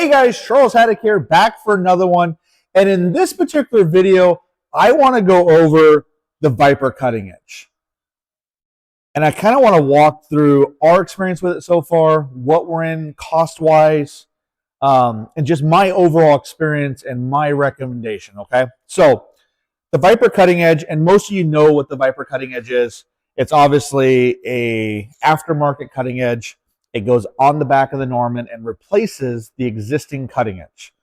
Hey guys, Charles Haddock here, back for another one. And in this particular video, I want to go over the Viper cutting edge. And I kind of want to walk through our experience with it so far, what we're in cost-wise, and just my overall experience and my recommendation, okay? So the Viper cutting edge, and most of you know what the Viper cutting edge is. It's obviously a aftermarket cutting edge. It goes on the back of the Norman and replaces the existing cutting edge.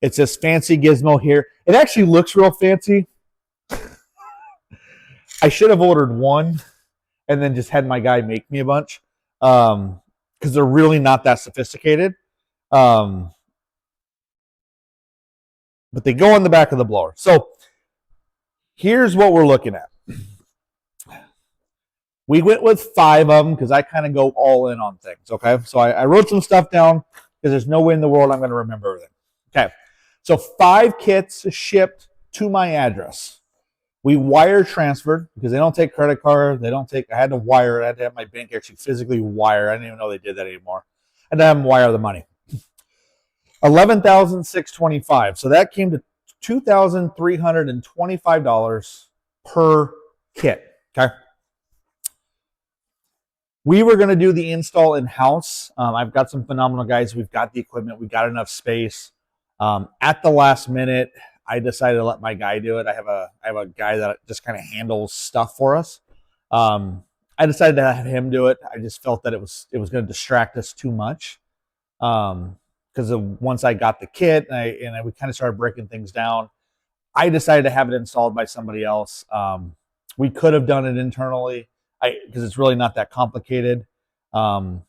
It's this fancy gizmo here. It actually looks real fancy. I should have ordered one and then just had my guy make me a bunch because they're really not that sophisticated. But they go on the back of the blower. So here's what we're looking at. We went with 5 of them because I kind of go all in on things, okay? So I wrote some stuff down because there's no way in the world I'm going to remember everything. Okay, so 5 kits shipped to my address. We wire transferred because they don't take credit card. They don't take, I had to wire it. I had to have my bank actually physically wire. I didn't even know they did that anymore. I had to have them wire the money. $11,625. So that came to $2,325 per kit, okay? We were going to do the install in-house. I've got some phenomenal guys. We've got the equipment. We've got enough space. At the last minute, I decided to let my guy do it. I have a guy that just kind of handles stuff for us. I decided to have him do it. I just felt that it was going to distract us too much. Because once I got the kit and we kind of started breaking things down, I decided to have it installed by somebody else. We could have done it internally because it's really not that complicated. But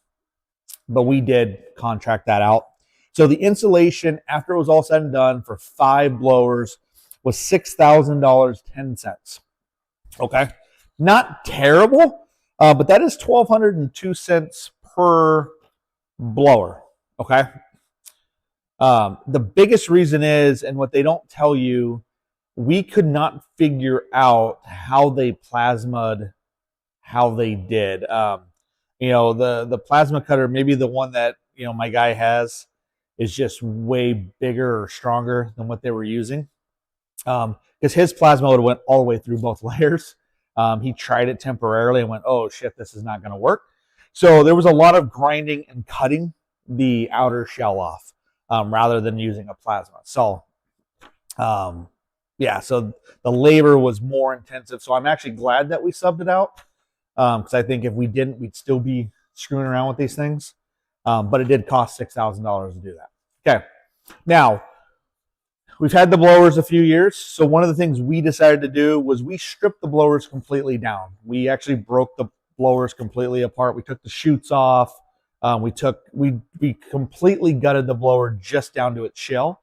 we did contract that out. So the installation, after it was all said and done, for 5 blowers was $6,000.10. Okay, not terrible, but that is $1,202 per blower. Okay. The biggest reason is, and what they don't tell you, we could not figure out how they plasmaed how they did. The plasma cutter, maybe the one that my guy has, is just way bigger or stronger than what they were using. Because his plasma would have went all the way through both layers. He tried it temporarily and went, oh shit, this is not going to work. So there was a lot of grinding and cutting the outer shell off rather than using a plasma. So yeah, so the labor was more intensive. So I'm actually glad that we subbed it out because I think if we didn't, we'd still be screwing around with these things. But it did cost $6,000 to do that. Okay, now we've had the blowers a few years. So one of the things we decided to do was we stripped the blowers completely down. We actually broke the blowers completely apart. We took the chutes off. We completely gutted the blower just down to its shell.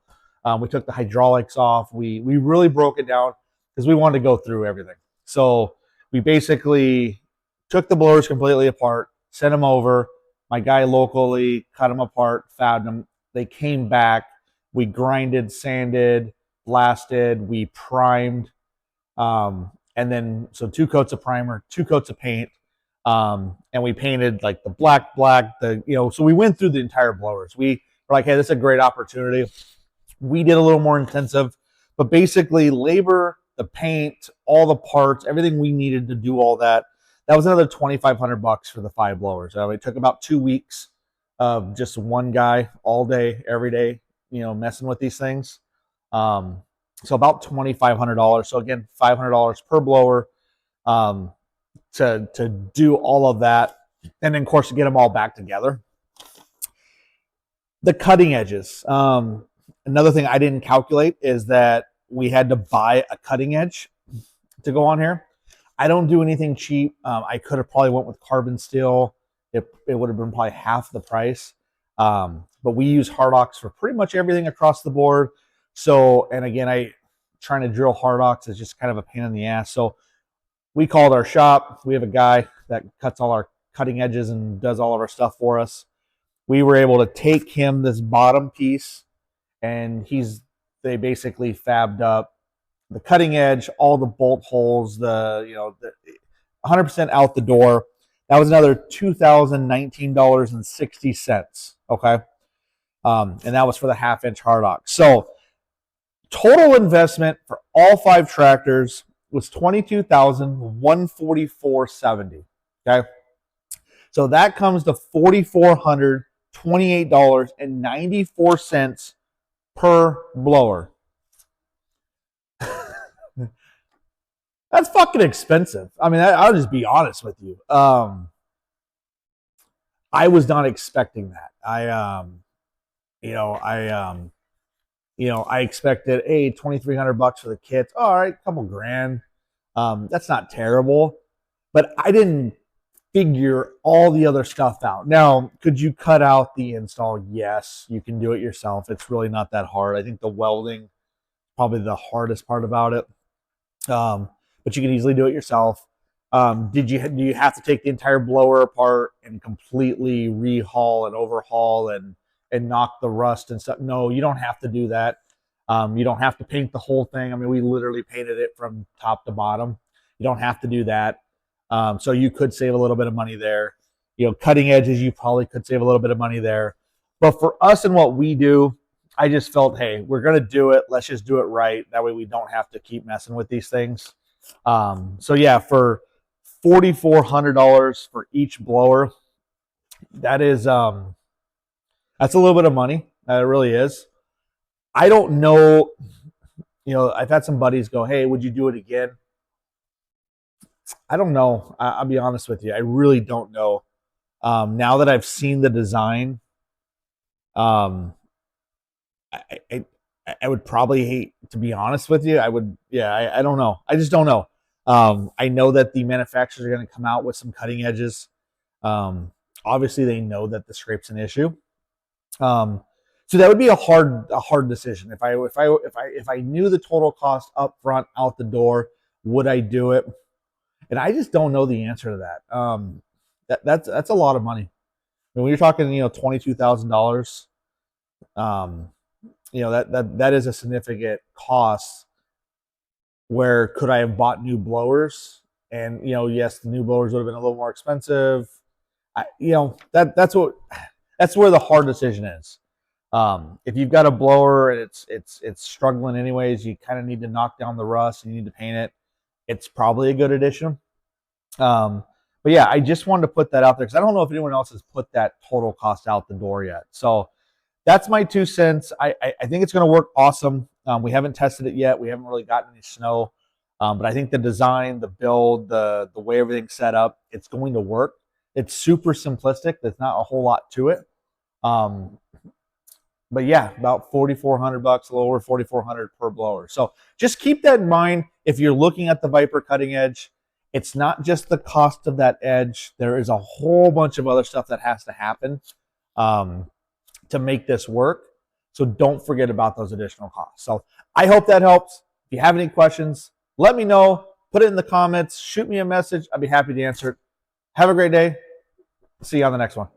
We took the hydraulics off. We really broke it down because we wanted to go through everything. So we basically took the blowers completely apart, sent them over. My guy locally cut them apart, fabbed them. They came back. We grinded, sanded, blasted. We primed, and then so 2 coats of primer, 2 coats of paint. And we painted like the black, so we went through the entire blowers. We were like, hey, this is a great opportunity. We did a little more intensive, but basically labor, the paint, all the parts, everything we needed to do all that. That was another $2,500 for the 5 blowers. It took about 2 weeks of just one guy all day, every day, messing with these things. So about $2,500. So again, $500 per blower. To do all of that, and then of course to get them all back together. The cutting edges. Another thing I didn't calculate is that we had to buy a cutting edge to go on here. I don't do anything cheap. I could have probably went with carbon steel. It would have been probably half the price. But we use Hardox for pretty much everything across the board. So, and again, trying to drill Hardox is just kind of a pain in the ass. So we called our shop. We have a guy that cuts all our cutting edges and does all of our stuff for us. We were able to take him this bottom piece, and they basically fabbed up the cutting edge, all the bolt holes, the 100% out the door. That was another $2,019.60. Okay. And that was for the 1/2-inch Hardox. So total investment for all 5 tractors was $22,144.70. Okay. So that comes to $428.94 per blower. That's fucking expensive. I mean, I'll just be honest with you. I was not expecting that. I expected $2,300 for the kits. All right, a couple grand. That's not terrible, but I didn't figure all the other stuff out. Now, could you cut out the install? Yes, you can do it yourself. It's really not that hard. I think the welding probably the hardest part about it. But you can easily do it yourself. Do you have to take the entire blower apart and completely rehaul and overhaul and knock the rust and stuff? No, you don't have to do that. You don't have to paint the whole thing. I mean, we literally painted it from top to bottom. You don't have to do that. So you could save a little bit of money there. Cutting edges, you probably could save a little bit of money there. But for us and what we do, I just felt, hey, we're going to do it. Let's just do it right. That way we don't have to keep messing with these things. So yeah, for $4,400 for each blower, that's a little bit of money. It really is. I don't know. I've had some buddies go, hey, would you do it again? I don't know. I'll be honest with you. I really don't know. Now that I've seen the design, I would probably hate, to be honest with you. I would, yeah, I don't know. I just don't know. I know that the manufacturers are going to come out with some cutting edges. Obviously, they know that the scrape's an issue. So that would be a hard decision. If I knew the total cost up front, out the door, would I do it? And I just don't know the answer to that. That's a lot of money. When you're talking, $22,000, that is a significant cost. Where could I have bought new blowers? And yes, the new blowers would have been a little more expensive. That's where the hard decision is. If you've got a blower and it's struggling anyways, you kind of need to knock down the rust and you need to paint it. It's probably a good addition. But yeah, I just wanted to put that out there because I don't know if anyone else has put that total cost out the door yet. So that's my 2 cents. I think it's going to work awesome. We haven't tested it yet. We haven't really gotten any snow. But I think the design, the build, the way everything's set up, it's going to work. It's super simplistic. There's not a whole lot to it. But yeah, about $4,400, a little over $4,400 per blower. So just keep that in mind if you're looking at the Viper cutting edge. It's not just the cost of that edge. There is a whole bunch of other stuff that has to happen to make this work. So don't forget about those additional costs. So I hope that helps. If you have any questions, let me know. Put it in the comments. Shoot me a message. I'd be happy to answer it. Have a great day. See you on the next one.